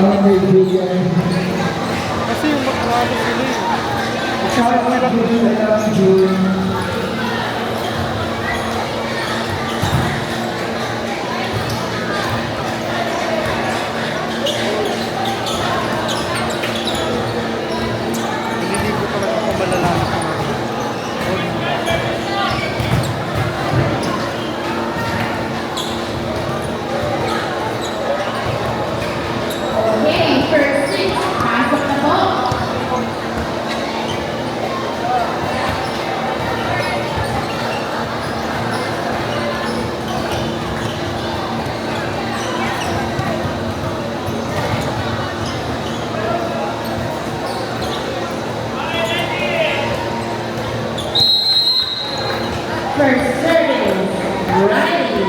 Kasi yung magkakabot sila eh. Hindi ko talaga kamalalaman sa mga. Okay, first six. Pasok na po. First service. Riley.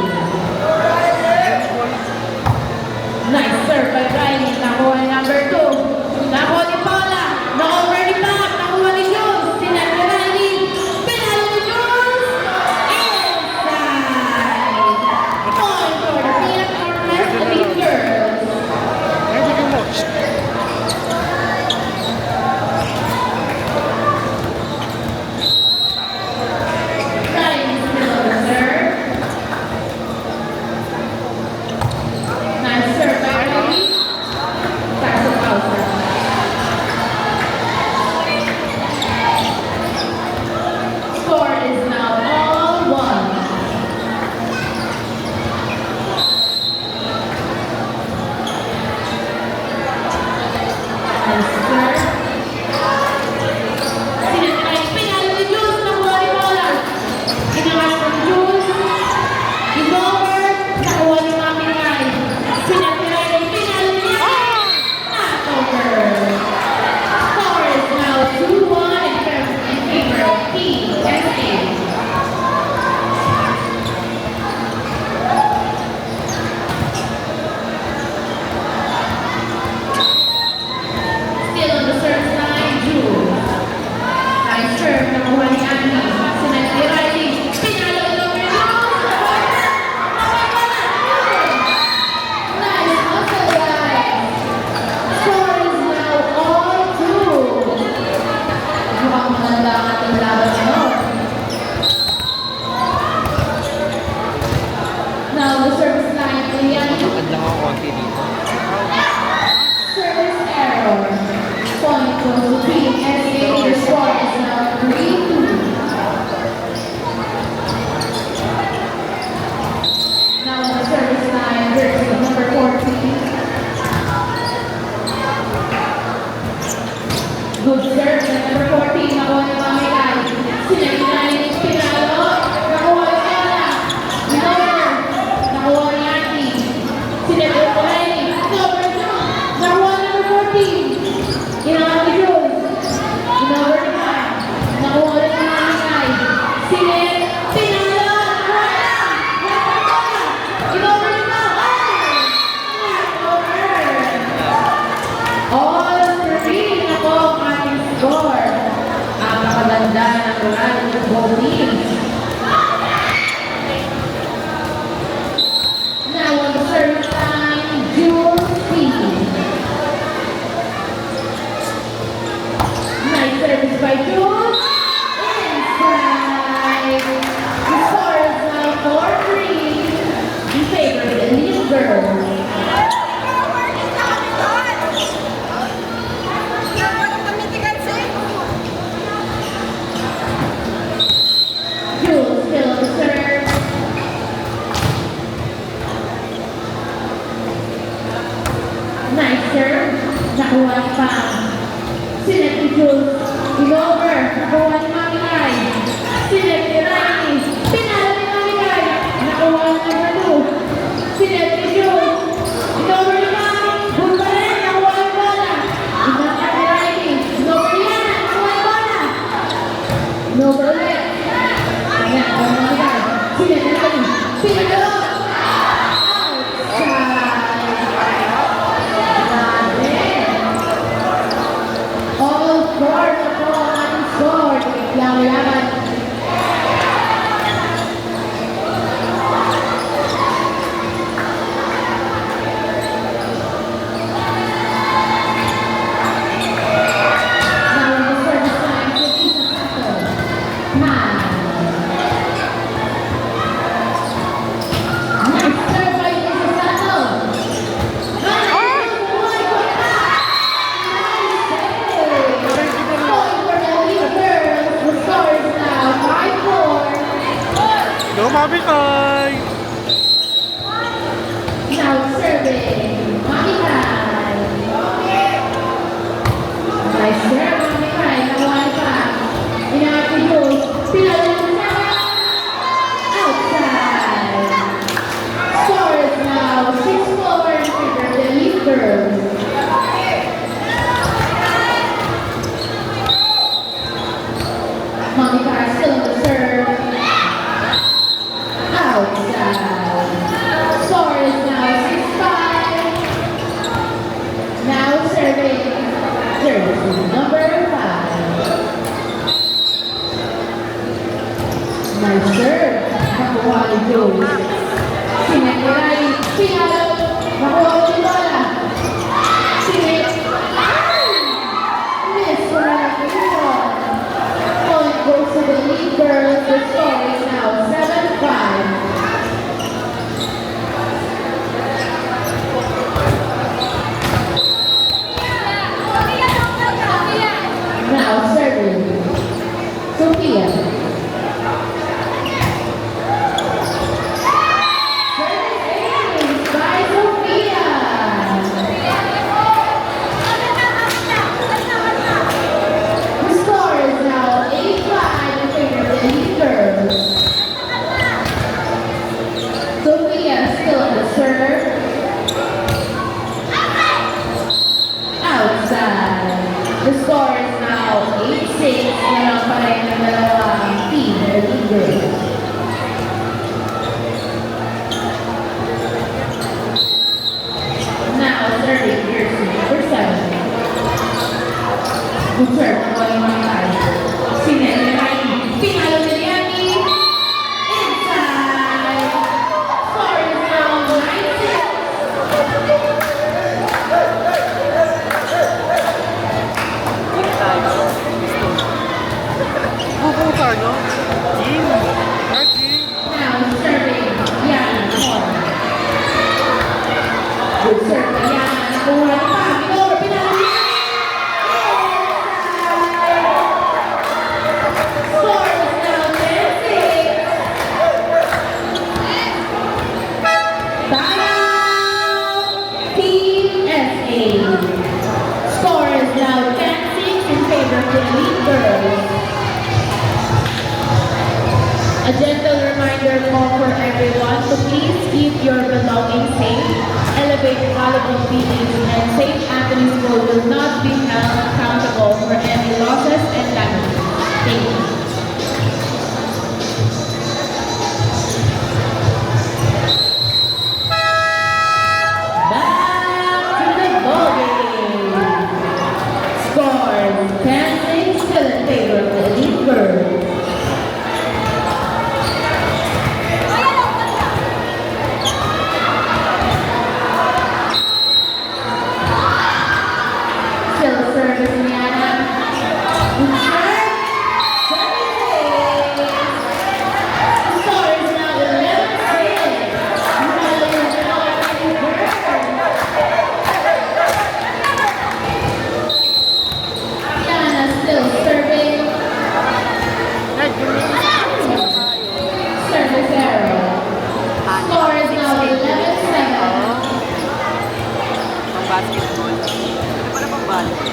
Nice serve by Riley. Nakuha ni number 2. Nakuha ni Paula. Na-over ni Pat. Nakuha ni Jules. Sinan ni Riley. Pinalo ni Jules. Inside. Point for the Phoenix Northwest Elite Girls. Medyo mo. Riley still on the serve. Nice serve by Riley. Tackle Bowser. Score is now all 1. Nice serve. Sinatry, pinalo ni Jules, nakuha ni Paula. Ginawas ng Jules. Inover, nakuha ni Mami Rai. Sinatry, pinalo niya. Not over. Score is now 2-1 in favor of Team SA. Still on the service line, Jules. Nice serve, nakuha ni Annie. Sinatry Riley. Pinalo inover ni Jules. Nice hustle, guys. Score is now all 2. Mukhang maganda ang ating laban ngayon. Now, the service line, Lilian. Lakad lang ako konti dito. Service error. Point goes to Team SA. The score is now 3-2. Now, on the service line, jersey number 14. Good serve, number 14. Nakuha ni Mami Lai. Sinaginahin ni Pinalo. Nakuha ni Paula. Inover. Nakuha ni Annie. Sinaginahin ni Inover Jules. Nakuha ni number 14. Ginawa ni Jules. Inover ni Pat. Nakuha ni Mami Lai. Sinag. Pinalo. Nakuha na. Inover ni Pat. All 3 na po ang ating score. Ang makaganda ng rally ng both teams. Now on the service line, Jules P. Nice service by Jules. Inside. The score is now 4-3 in favor of the Elite Girls. Jules still on the serve. Nice serve. Nakuha ni Pam. Sinet ni Jules. Inover. Nakuha ni Mami Lai. Sinet ni Riley. Pinalo ni Mami Lai. Nakuha ni number 2. Sinet ni Jules. Inover ni Mami. Good pa rin. Nakuha ni Paula. Inover ni Riley. Inover ni Yana. Nakuha ni Paula. Inover ulit. Ayan, ang Mami Lai. Sinet ni Riley. Pinalo. Outside. Grabe. Mami Kai! Now serving, Mami Kai. Nice serve, Mami Kai. Nakuha pa. Inaapigos. Pinalala na. Outside. Score is now 6-4 in favor of the Elite Girls. Mami Kai still on the serve. Outside. Score is now 6-5. Now serving jersey number 5. Nice serve. Nakuha ni Joey. Sinagulay. Pinalo. Nakuha ni Lola. Sinit. Miss for another one. Point goes to the lead girls. The score is now 7-5. Now serving Sophia. Serving ace by Sophia. The score is now 8-5 in favor of the Elite Girls. Sophia still on the serve. Outside. The score is now 8-6. Meron pa rin ang dalawang team, the Elite Girls. Now serving jersey number 7. Good serve, nakuha ni Mami Kai. Sinelay. Pinalo ni Liani. Inside. Score is now 9-6. Pupunta nyo? Jim! Hi, Jim! Now serving Yana corner. Good serve by Yana. Nakuha pa. Pinoro, pinalo niya. Score is now 10-6. Timeout. Team SA. Score is now 10-6 in favor of the Elite Girls. A gentle reminder call for everyone to please keep your belongings safe. Elevate volleyball PEs and St. Anthony's School will not be held accountable for any losses and damages. Thank you. Back to the ballgame. Scores 10-6 still in favor of the Elite Girls. Still service ni Yana. Good serve. Service ace. The score is now 11-6. Nalo yung dalawang Elite Girls. Yana still serving. Service error. Score is now 11-7. Pang basketball. Ano pala pang volleyball?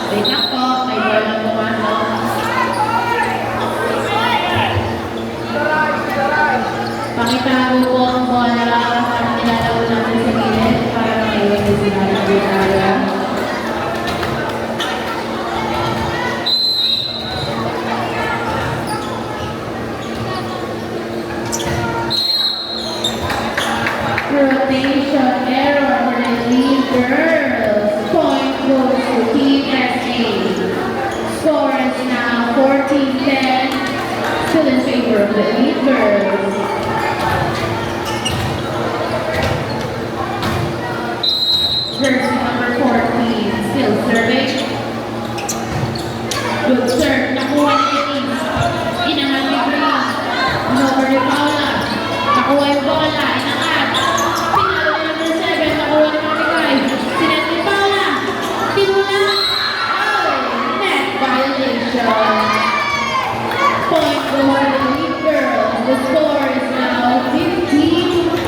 Wait lang po, may bola pumasok. Pakitago po ang bola para nilalaro natin sa gilid para maiwan na sila ng area. Rotation error for the lead girls. Point goes to Team SA. Score is now 14-10. Still in favor of the lead girls. Jersey number 14, still serving. Good serve, nakuha ni Denise. Inangat ni Green. Over ni Paula. Nakuha yung bola, inangat. Pinalo ni number 7, nakuha ni Mamikay. Sinet ni Paula. Tinuna. Oh, net violation. Point goes to the lead girls. The score is now 15-10.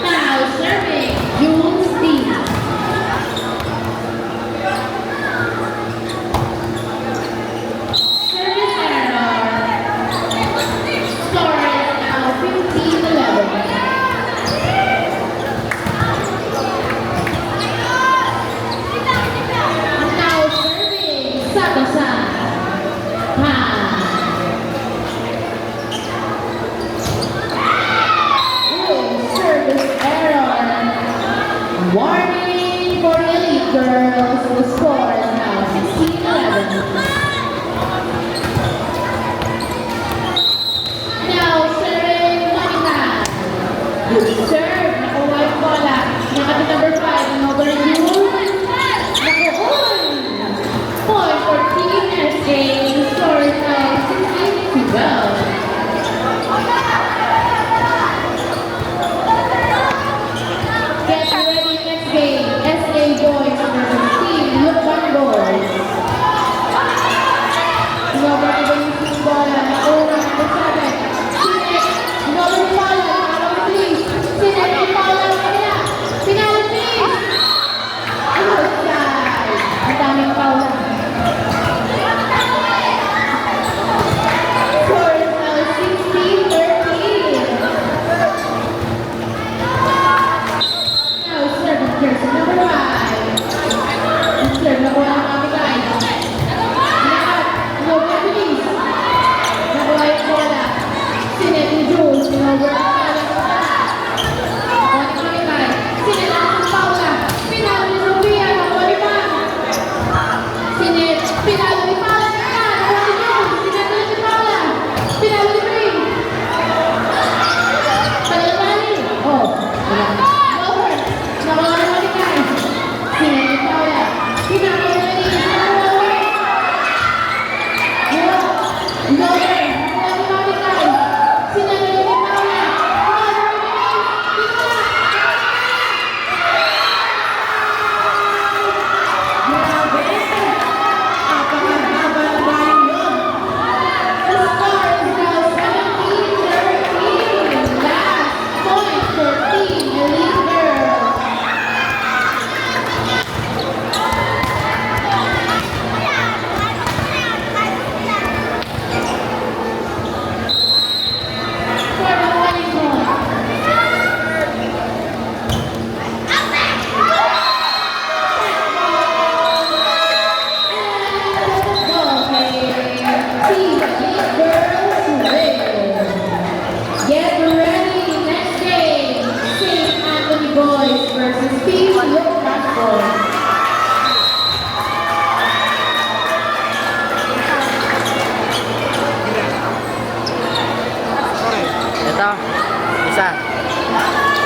Now serving, Jules Diaz. Service error. Score is now 15-11. Now serving, Sato-san. Service error. Warning for the elite girls. The score is now 16-11. Now serving Monica. Good serve. Nakuha yung bola. Nakati number 5. Ang overview. Nakuha. Point for Team SA. The score is now 16-12. Get ready next game. SA boys versus Team Lukban boys. Number 8 yung bola. Nakuha number 7. Sinet. Number 5. Number 3. Sinet yung bola. Kaya. Pinalo please. Outside. Ang daming bola. Score is now 16-13. Now serving jersey number 5. Serve na po ng mga guys. Lahat. No Japanese. Nakuha yung bola. Sinet ni Jules. Over ang bola. Nakuha ni mga guys. Sinet ang Paula. Pinalo ni Sofia. Nakuha ni Pam. Sinet. Pinalo ni Paula. Nakuha ni Jules. Sinet ulit ni Paula. Pinalo ni Green. Tagal-tali. Oh. Over. Nakuha ni mga guys. Sinet ni Paula. Pinalo ni Denise. Nakuha ni No way! Nakuha ni Mami Kai. Sinalo ni Paula. Nakuha ni Denise. Grabe! Apakahaba ng baling yun. The score is now 17-13. Last point for Team Elite Girls. For the winning point. Team Elite Girls win. Get ready, next game. St. Anthony Boys versus Team Lukban Boys.